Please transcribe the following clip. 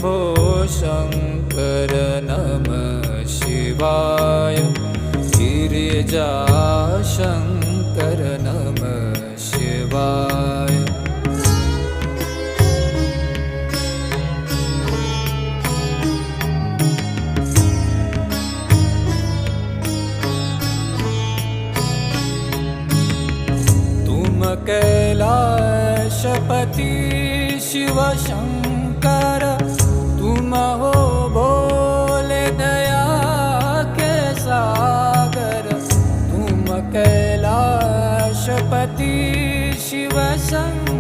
हो शंकर नमः शिवाय। गिरिजा शंकर नमः शिवाय। तुम कैलाशपति शिव शंकर, तुम हो भोले दया के सागर। तुम कैलाशपति शिव शंकर,